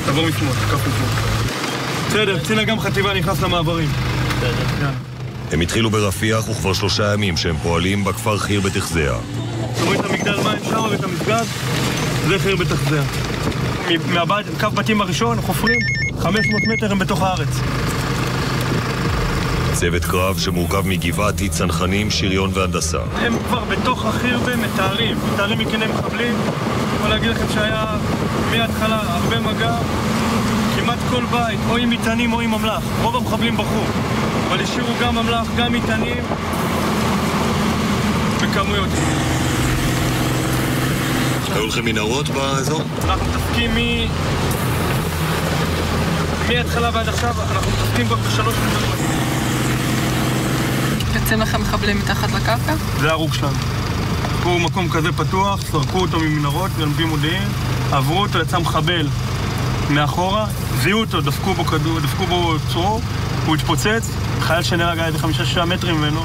תעבור משמאל, כף משמאל. בסדר, קצין אג"ם חטיבה נכנס למעברים. הם התחילו ברפיח וכבר 3 ימים שהם פועלים בכפר חיר בתחזיה. זאת אומרת, המגדל מים שם ואת המסגד, זה חיר בתחזיה. מהבית, קו בתים הראשון, חופרים, 500 מטר הם בתוך הארץ. צוות קרב שמורכב מגבעתי, צנחנים, שריון והנדסה. הם כבר בתוך החיר ומתארים מכיני מחבלים. אני יכול להגיד לכם שהיה מההתחלה הרבה מגע, כמעט כל בית, או עם מטענים או עם ממלח. רוב המחבלים ברחו, אבל השאירו גם ממלח, גם מטענים, בכמויות. היו לכם מנהרות באזור? אנחנו מתעסקים מההתחלה ועד עכשיו, אנחנו מתעסקים כבר ב3 מנהרות. יוצאים לכם מחבלים מתחת לקרקע? זה הרוג שלנו. הוא מקום כזה פתוח, סרקו אותו ממנהרות, גנבים מודיעין, עברו אותו, יצא מחבל מאחורה, זיהו אותו, דפקו בו כדור, דפקו בו צרור, הוא התפוצץ, חייל שנהרג היה 5-6 מטרים ממנו,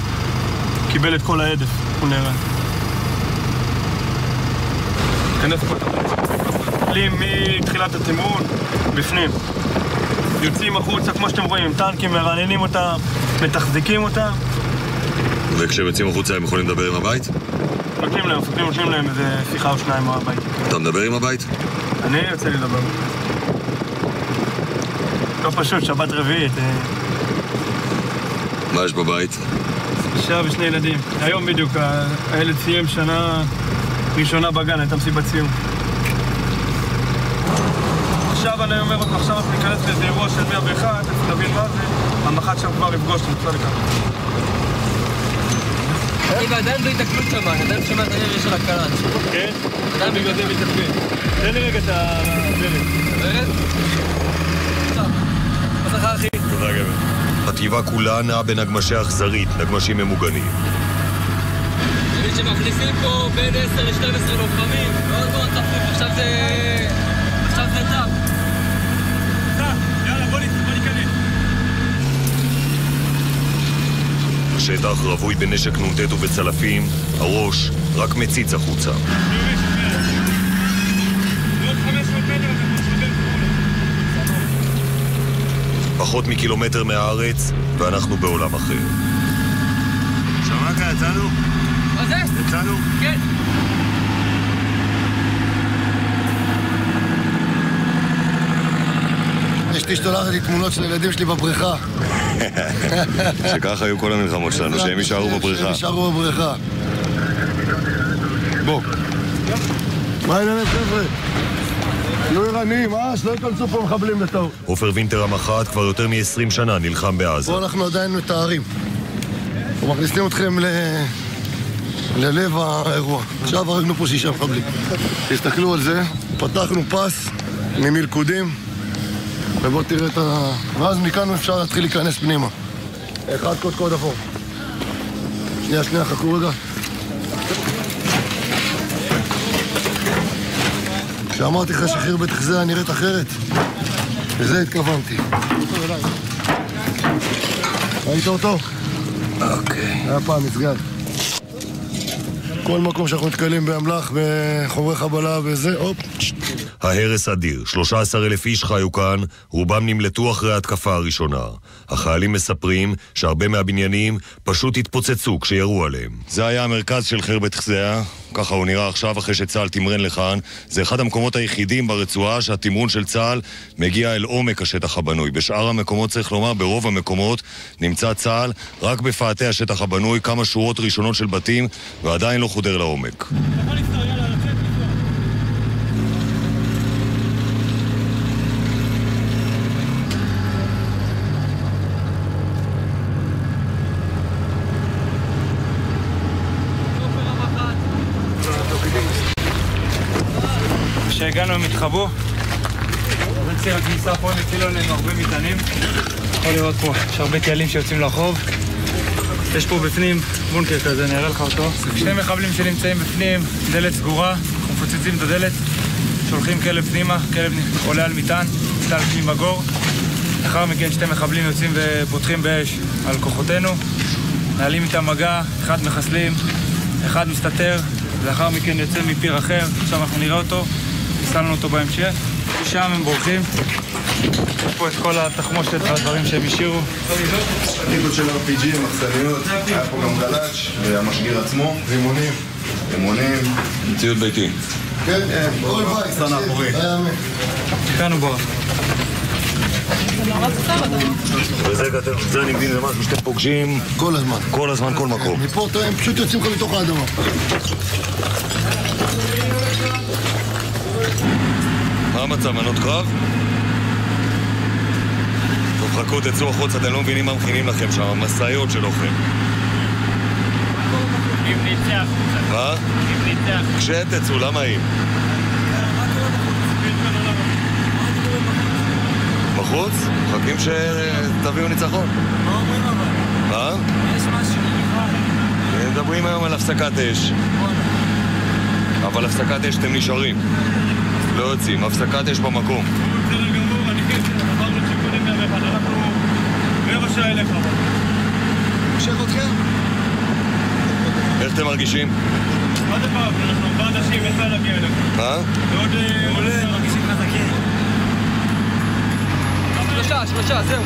קיבל את כל העדף, הוא נהרג. כנס פה את הפרצים. מתחילת התמרון, בפנים. יוצאים החוצה, כמו שאתם רואים, טנקים מרעננים אותם, מתחזיקים אותם. וכשהם יוצאים החוצה הם יכולים לדבר עם הבית? מפקדים נותנים להם איזה שיחה או שניים מהבית. אתה מדבר עם הבית? אני יוצא לי לדבר. לא פשוט, שבת רביעית. מה יש בבית? אישה ו2 ילדים. היום בדיוק, הילד סיים שנה ראשונה בגן, הייתה מסיבת סיום. עכשיו אני אומר אותך, עכשיו אנחנו ניכנס לאיזה אירוע של 101, תבין מה זה, המח"ט שם כבר לפגוש, תמצא לכאן. רגע, עדיין בהתקלות שם, עדיין שומע את הירי של הקלט. כן? עדיין בגלל זה מתעכבים. תן לי רגע את הדלת. הדלת? טוב, הצלחה אחי. תודה גבר. חטיבה כולה נעה בנגמשי אכזרית, נגמשים ממוגנים. תמיד שמכניסים פה בין 10 ל-12 לוחמים, מאוד מאוד צפוף, עכשיו זה טאפ. יאללה, בוא ניכנס. השטח רווי בנשק נ"ט ובצלפים, הראש רק מציץ החוצה. פחות מקילומטר מהארץ, ואנחנו בעולם אחר. שמעת, יצאנו? מה זה? יצאנו? כן. אשתי שולחת לי תמונות של הילדים שלי בבריכה. שככה היו כל המלחמות שלנו, שהם יישארו בבריכה. שהם יישארו בבריכה. בוא. מה העניינים חבר'ה? תהיו ערניים, שלא ייכנסו פה מחבלים לטעות. עופר וינטר המח"ט כבר יותר מ-20 שנה נלחם בעזה. פה אנחנו עדיין מתארים. אנחנו מכניסים אתכם ללב האירוע. עכשיו הרגנו פה 6 מחבלים. תסתכלו על זה, פתחנו פס ממלכודים, ובוא תראה את ואז מכאן אפשר להתחיל להיכנס פנימה. אחד קוד אפור. שנייה, חכו רגע. כשאמרתי לך שחיר בתחזיה נראית אחרת, לזה התכוונתי. ראית אותו? אוקיי. היה פעם מסגד. כל מקום שאנחנו נתקלים באמל"ח, בחומרי חבלה וזה, הופ. ההרס אדיר, 13,000 איש חיו כאן, רובם נמלטו אחרי ההתקפה הראשונה. החיילים מספרים שהרבה מהבניינים פשוט התפוצצו כשירו עליהם. זה היה המרכז של חיר בתחזיה, ככה הוא נראה עכשיו אחרי שצה"ל תמרן לכאן. זה אחד המקומות היחידים ברצועה שהתמרון של צה"ל מגיע אל עומק השטח הבנוי. בשאר המקומות, צריך לומר, ברוב המקומות נמצא צה"ל רק בפאתי השטח הבנוי, כמה שורות ראשונות של בתים, ועדיין לא חודר לעומק. כשהגענו הם התחבאו, בציר הכניסה פה הם הצילו עלינו הרבה מטענים. יכול לראות פה, יש הרבה קהלים שיוצאים לרחוב. יש פה בפנים בונקר כזה, נראה לך אותו. 2 מחבלים שנמצאים בפנים, דלת סגורה, אנחנו מפוצצים את הדלת, שולחים כלב פנימה, כלב עולה על מטען, מטען פנים בגור. לאחר מכן 2 מחבלים יוצאים ופותחים באש על כוחותינו, נעלים איתם מגע, 1 מחסלים, 1 מסתתר, לאחר מכן יוצא מפיר אחר, עכשיו אנחנו נראה אותו, ניסלנו אותו בהמשך. שם הם בורחים. יש פה את כל התחמושת והדברים שהם השאירו. טכניקות של RPG, מחסניות, היה פה גם גלאץ' והמשגיר עצמו, רימונים, ציוד ביתי. כן, כל בית. סטנה אחורי. כאן הוא בורח. וזה אני מבין, זה משהו שאתם פוגשים כל הזמן. כל הזמן, כל מקום. מפה הם פשוט יוצאים לך לתוך האדמה. מה המצב, מנות קרב? טוב, חכו, תצאו החוץ, אתם לא מבינים מה מכינים לכם שם, המסעיות של אוכל. אם ניצח. מה? אם ניצח. כשתצאו, למה אם? בחוץ? מחכים שתביאו ניצחון. מה אומרים אבל? מה? יש משהו. מדברים היום על הפסקת אש. אבל הפסקת אש אתם נשארים. לא יוצאים, הפסקת אש במקום. בסדר גמור, אני כן, עברנו שיקולים מהמפת, אנחנו רבע שעה אליך. המשך אתכם? איך אתם מרגישים? מה זה פעם? אנחנו 4 אנשים, איך להגיע אליך? מה? ועוד... עולה, מרגישים חזקים. 3, זהו.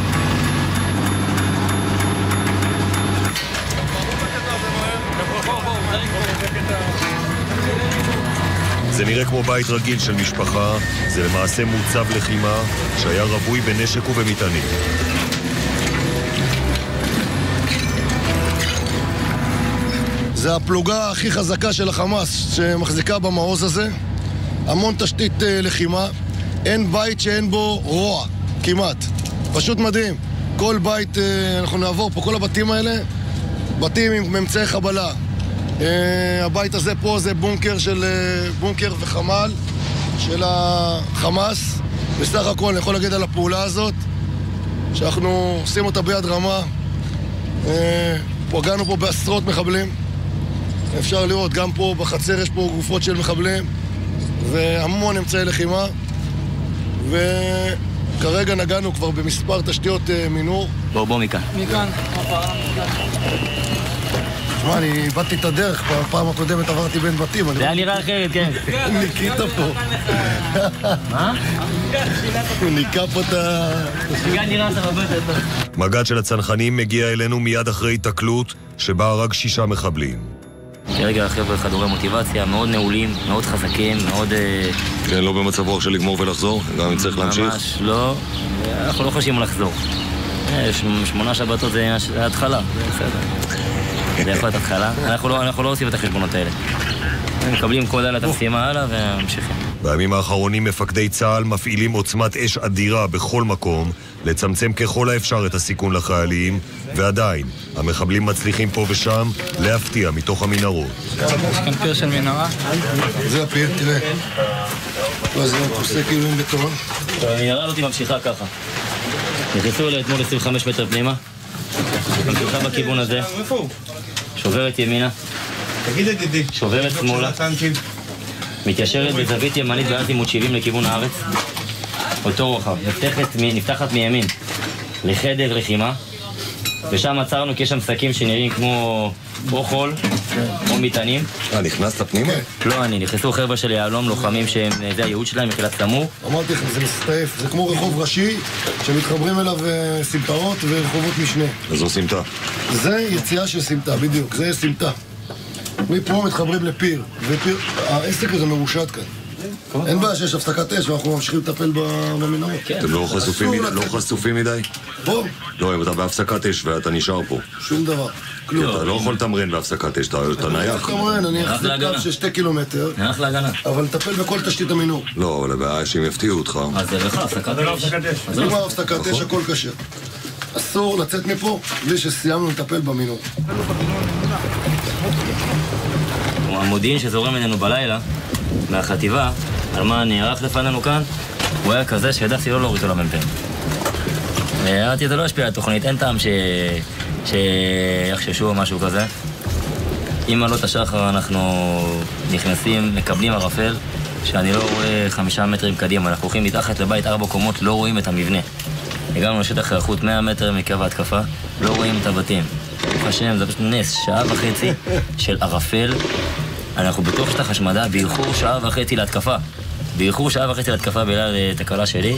זה נראה כמו בית רגיל של משפחה, זה למעשה מוצב לחימה שהיה רבוי בנשק ובמטענים. זה הפלוגה הכי חזקה של החמאס שמחזיקה במעוז הזה. המון תשתית לחימה. אין בית שאין בו רוע, כמעט. פשוט מדהים. כל בית, אנחנו נעבור פה, כל הבתים האלה, בתים עם אמצעי חבלה. הבית הזה פה זה בונקר וחמ"ל של החמאס. בסך הכל אני יכול להגיד על הפעולה הזאת שאנחנו עושים אותה ביד רמה. פגענו פה בעשרות מחבלים. אפשר לראות, גם פה בחצר יש פה גופות של מחבלים והמון אמצעי לחימה, וכרגע נגענו כבר במספר תשתיות מינור. בוא מכאן. מכאן. תשמע, אני איבדתי את הדרך, בפעם הקודמת עברתי בין בתים. זה היה נראה אחרת, כן. ניקית פה. מה? הוא ניקה פה את ה... גם נראה לך הרבה יותר טוב. מג"ד של הצנחנים מגיע אלינו מיד אחרי התקלות שבה הרג 6 מחבלים. כרגע החבר'ה חדורי מוטיבציה, מאוד נעולים, מאוד חזקים, מאוד... כן, לא במצב רוח של לגמור ולחזור? גם אם צריך להמשיך? ממש לא. אנחנו לא חושבים לחזור. 8 שבתות זה התחלה, זה בסדר. זה יכול להיות התחלה. אנחנו לא עושים את החשבונות האלה. מקבלים כל הלאה את המשימה הלאה וממשיכים. בימים האחרונים מפקדי צה"ל מפעילים עוצמת אש אדירה בכל מקום לצמצם ככל האפשר את הסיכון לחיילים, ועדיין המחבלים מצליחים פה ושם להפתיע מתוך המנהרות. יש כאן פיר של מנהרה. זה הפיר, תראה. זה עושה כאילו עם בטון. המנהרה הזאת ממשיכה ככה. נכנסו אליה אתמול 25 מטר פנימה. ממשיכה בכיוון הזה. שוברת ימינה. תגיד ידידי. שוברת שמאלה. מתיישרת בזווית ימנית באזימוט 70 לכיוון הארץ. אותו רוחב. נפתחת מימין לחדר לחימה. ושם עצרנו כי יש שם שקים שנראים כמו או חול או מטענים. נכנסת פנימה? לא אני, נכנסו חבר'ה של יהלום, לוחמים שזה הייעוד שלהם, מחילת סמור. אמרתי לך, זה מסתעף, זה כמו רחוב ראשי שמתחברים אליו סמטאות ורחובות משנה. אז זו סמטה. זה יציאה של סמטה, בדיוק, זה סמטה. מפה מתחברים לפיר, העסק הזה מרושת כאן. אין בעיה שיש הפסקת אש ואנחנו ממשיכים לטפל במנהרות. אתם לא חשופים מדי? פה? לא, אם אתה בהפסקת אש ואתה נשאר פה. שום דבר, כלום. אתה לא יכול לתמרן בהפסקת אש, אתה נייח. אני אחזיק קו של 2 קילומטר, אבל לטפל בכל תשתית המנהור. לא, אבל הבעיה שהם יפתיעו אותך. אז זה לך, הפסקת אש. נגמר הפסקת אש, הכל קשה. אסור לצאת מפה בלי שסיימנו לטפל במנהור. המודיעין שזורם אלינו בלילה, מהחטיבה, על מה נערך לפנינו כאן, הוא היה כזה שידעתי לא להוריד אותו למ"פ. אמרתי, זה לא ישפיע על התוכנית, אין טעם שיחששו או משהו כזה. עם עלות השחר אנחנו נכנסים, מקבלים ערפל, שאני לא רואה 5 מטרים קדימה. אנחנו הולכים מתחת לבית 4 קומות, לא רואים את המבנה. הגענו לשטח היערכות 100 מטר מקו ההתקפה, לא רואים את הבתים. השם, זה פשוט נס, 1.5 שעה של ערפל. אנחנו בתוך שטח השמדה, באיחור 1.5 שעה להתקפה. באיחור שעה וחצי להתקפה בגלל תקלה שלי,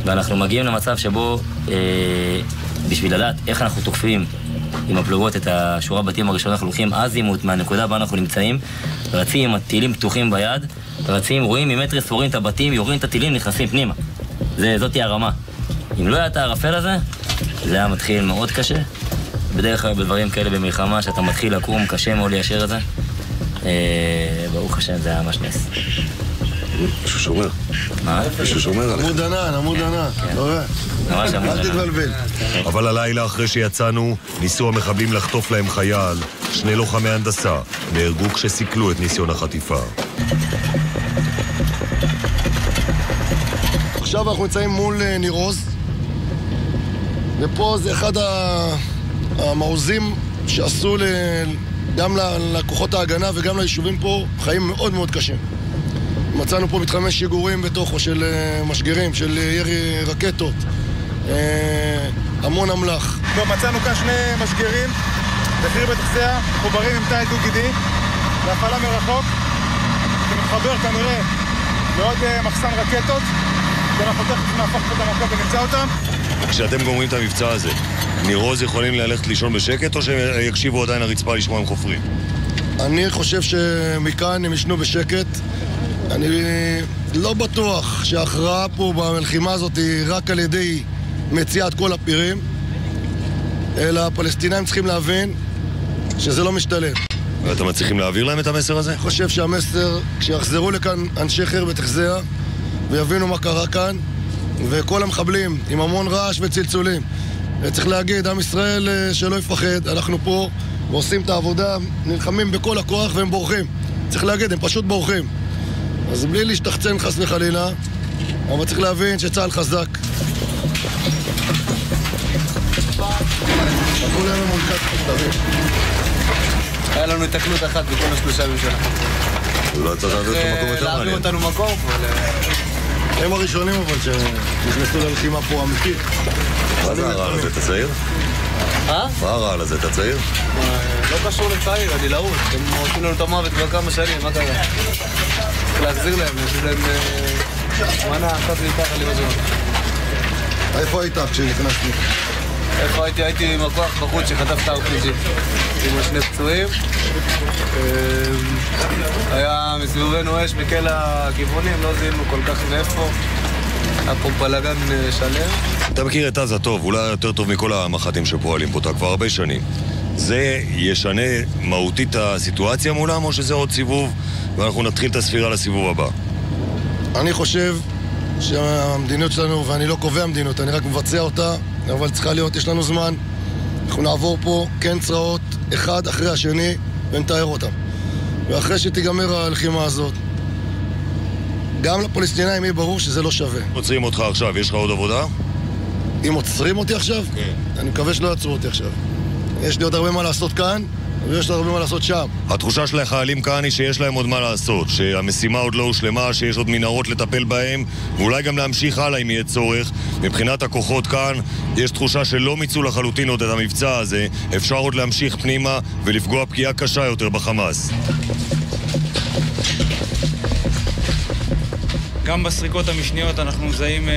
ואנחנו מגיעים למצב שבו בשביל לדעת איך אנחנו תוקפים עם הפלוגות את השורה בתים הראשונה, אנחנו לוקחים אזימות מהנקודה בה אנחנו נמצאים, רצים עם הטילים פתוחים ביד, רצים, רואים ממטר ספורים את הבתים, יורים את הטילים, נכנסים פנימה. זאת היא הרמה. אם לא היה את הערפל הזה, זה היה מתחיל מאוד קשה. בדרך כלל בדברים כאלה במלחמה, שאתה מתחיל לקום, קשה מאוד ליישר את זה. ברוך השם, זה היה ממש נס. מישהו שומר. מה? מישהו שומר עליך. עמוד ענן, אתה רואה? ממש עמוד ענן. אל תתבלבל. אבל הלילה אחרי שיצאנו, ניסו המחבלים לחטוף להם חייל. 2 לוחמי הנדסה נהרגו כשסיכלו את ניסיון החטיפה. עכשיו אנחנו נמצאים מול ניר עוז, ופה זה אחד המעוזים שעשו גם לכוחות ההגנה וגם ליישובים פה חיים מאוד מאוד קשים. מצאנו פה מתחמי שיגורים בתוכו של משגרים, של ירי רקטות, המון אמל"ח. טוב, מצאנו כאן 2 משגרים בחי"ר בתחזיה, מחוברים עם תיל דו-גידי להפעלה מרחוק. זה מתחבר כנראה לעוד מחסן רקטות, ואנחנו תכף נהפוך פה את המקום ונמצא אותם. כשאתם גומרים את המבצע הזה, ניר עוז יכולים ללכת לישון בשקט או שיקשיבו עדיין הרצפה לשמוע הם חופרים? אני חושב שמכאן הם ישנו בשקט. אני לא בטוח שההכרעה פה במלחימה הזאת היא רק על ידי מציאת כל הפירים, אלא הפלסטינאים צריכים להבין שזה לא משתלם. ואתם מצליחים להעביר להם את המסר הזה? אני חושב שהמסר, כשיחזרו לכאן אנשי חי"ר בתחזיה ויבינו מה קרה כאן, וכל המחבלים עם המון רעש וצלצולים, צריך להגיד, עם ישראל שלא יפחד, אנחנו פה ועושים את העבודה, נלחמים בכל הכוח והם בורחים. צריך להגיד, הם פשוט בורחים. אז בלי להשתחצן חס וחלילה, אבל צריך להבין שצה"ל חזק. היה לנו התקלות אחת בכל 3 ימים שלנו. אולי אתה תעביר את המקום יותר מעניין. להעביר אותנו מקום, אבל... הם הראשונים אבל שנכנסו ללחימה פה אמיתית. מה זה הרעל הזה? אתה צעיר? מה הרעל הזה? אתה צעיר? לא קשור לצעיר, אני לעוד. הם עושים לנו את המוות כבר כמה שנים, מה קרה? צריך להחזיר להם, יש להם מנה אחת מתחת לבזון. איפה היית כשנכנסנו? איפה הייתי? הייתי עם הכוח בחוץ שחטף את ה-RPG עם 2 פצועים. היה מסביבנו אש מכל הכיוונים, לא זיהינו כל כך מאיפה. היה פה בלגן שלם. אתה מכיר את עזה טוב, אולי יותר טוב מכל המח"טים שפועלים פה, אתה כבר הרבה שנים. זה ישנה מהותית את הסיטואציה מולם, או שזה עוד סיבוב ואנחנו נתחיל את הספירה לסיבוב הבא? אני חושב שהמדיניות שלנו, ואני לא קובע מדיניות, אני רק מבצע אותה, אבל צריכה להיות, יש לנו זמן. אנחנו נעבור פה כן צרעות, אחד אחרי השני, ונתאר אותם. ואחרי שתיגמר הלחימה הזאת, גם לפלסטינאים יהיה ברור שזה לא שווה. עוצרים אותך עכשיו, יש לך עוד עבודה? אם עוצרים אותי עכשיו? כן. אני מקווה שלא יעצרו אותי עכשיו. יש לי עוד הרבה מה לעשות כאן, ויש לי עוד הרבה מה לעשות שם. התחושה של החיילים כאן היא שיש להם עוד מה לעשות, שהמשימה עוד לא הושלמה, שיש עוד מנהרות לטפל בהם, ואולי גם להמשיך הלאה אם יהיה צורך. מבחינת הכוחות כאן, יש תחושה שלא מיצו לחלוטין עוד את המבצע הזה, אפשר עוד להמשיך פנימה ולפגוע פגיעה קשה יותר בחמאס. גם בסריקות המשניות אנחנו מזהים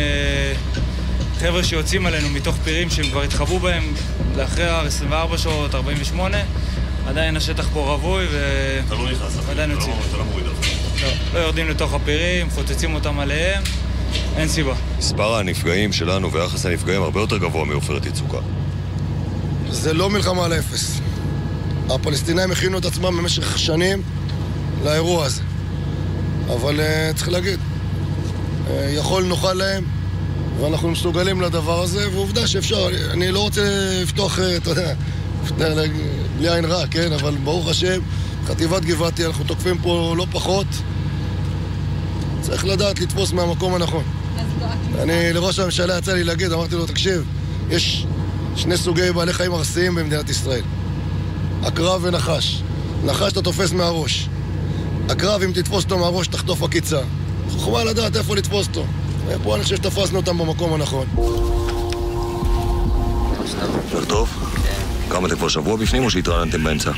חבר'ה שיוצאים עלינו מתוך פירים שהם כבר התחבאו בהם לאחרי 24 שעות, 48. עדיין השטח פה רווי אתה לא נכנס, ועדיין יוצאים. אתה לא מוריד אותך. לא יורדים לתוך הפירים, חוצצים אותם עליהם, אין סיבה. מספר הנפגעים שלנו ויחס הנפגעים הרבה יותר גבוה מעופרת יצוקה. זה לא מלחמה על אפס. הפלסטינאים הכינו את עצמם במשך שנים לאירוע הזה. אבל צריך להגיד, נוכל להם, ואנחנו מסוגלים לדבר הזה, ועובדה שאפשר, אני לא רוצה לפתוח, אתה יודע, בלי עין רע, כן? אבל ברוך השם, חטיבת גבעתי, אנחנו תוקפים פה לא פחות. צריך לדעת לתפוס מהמקום הנכון. לראש הממשלה יצא לי להגיד, אמרתי לו, תקשיב, יש 2 סוגי בעלי חיים ארסיים במדינת ישראל. עקרב ונחש. נחש אתה תופס מהראש. עקרב, אם תתפוס אותו מהראש, תחטוף עקיצה. חוכמה לדעת איפה לתפוס אותו. פה אני חושב שתפסנו אותם במקום הנכון. יותר טוב? כמה אתם כבר שבוע בפנים או שהתרעננתם באמצע?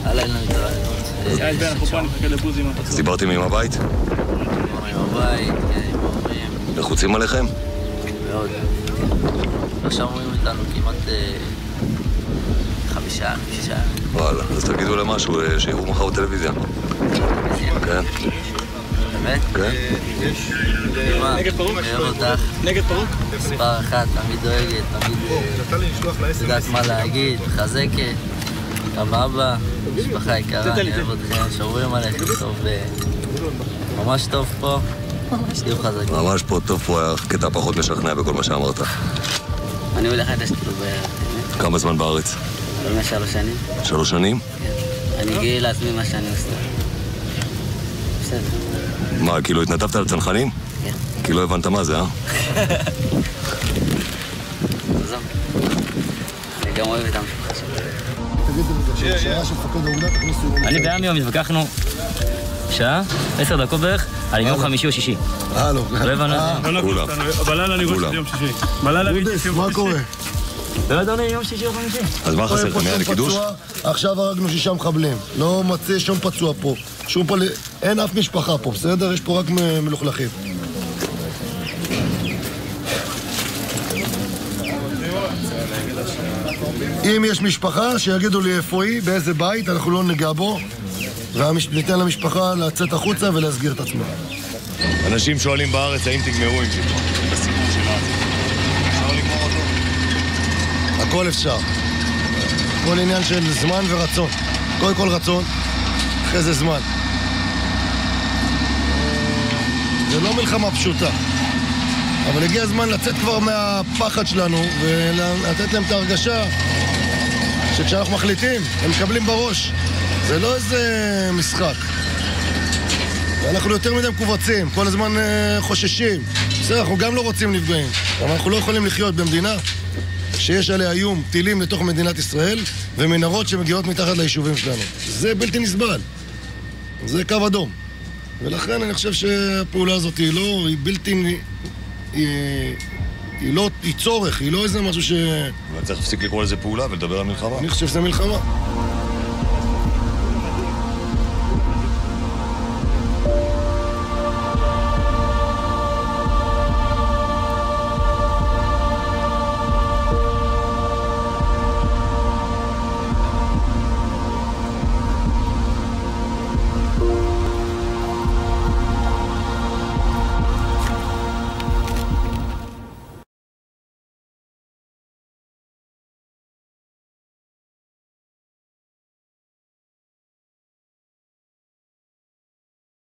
הלילה התרעננות. אנחנו פה נחכה לבוזים. אז דיברתם עם הבית? בבית, עם ההורים. לחוצים עליכם? מאוד. עכשיו רואים איתנו כמעט 5, 6. וואלה, אז תגידו למשהו, שיראו מחר בטלוויזיה. כן. באמת? כן. נגד פרוק? אוהב אותך. נגד פרוק? מספר 1, תמיד דואגת, תמיד יודעת מה להגיד, מחזקת. גם אבא, משפחה יקרה, אני אוהב אתכם, שומרים עליכם טוב, ממש טוב פה, שתהיו חזקים. ממש פה טוב, פה היה קטע פחות משכנע בכל מה שאמרת. אני הולך לדש כאילו בערך. כמה זמן בארץ? לפני 3 שנים. 3 שנים? כן. אני גאה לעצמי מה שאני עושה. בסדר. מה, כאילו התנדבת על צנחנים? כן. כי לא הבנת מה זה, עזוב. אני גם אוהב את המשפחה שלי. שעה שמפקד האוגדה תכניסו... אני ועמי התווכחנו שעה, 10 דקות בערך, על יום חמישי או שישי. לא. לא הבנו את זה. כולם. בלילה אני רואה שזה יום שישי. בלילה אני דודס, מה קורה? לא ידענו יום שישי או חמישי. אז מה חסר לכם? היה לקידוש? עכשיו הרגנו 6 מחבלים. לא מצא שום פצוע פה. אין אף משפחה פה, בסדר? יש פה רק מלוכלכים. אם יש משפחה, שיגידו לי איפה היא, באיזה בית, אנחנו לא ניגע בו, וניתן למשפחה לצאת החוצה ולהסגיר את עצמה. אנשים שואלים בארץ האם תגמרו עם זה. בסיפור שלנו. אפשר לגמור אותו? הכל אפשר. כל עניין של זמן ורצון. קודם כל רצון, אחרי זה זמן. זה לא מלחמה פשוטה. אבל הגיע הזמן לצאת כבר מהפחד שלנו ולתת להם את ההרגשה שכשאנחנו מחליטים, הם מקבלים בראש. זה לא איזה משחק. ואנחנו יותר מדי מקובצים, כל הזמן חוששים. בסדר, אנחנו גם לא רוצים נפגעים. אבל אנחנו לא יכולים לחיות במדינה שיש עליה איום טילים לתוך מדינת ישראל ומנהרות שמגיעות מתחת ליישובים שלנו. זה בלתי נסבל. זה קו אדום. ולכן אני חושב שהפעולה הזאת היא בלתי... היא צורך, היא לא איזה משהו ש... אבל צריך להפסיק לקרוא לזה פעולה ולדבר על מלחמה. אני חושב שזה מלחמה.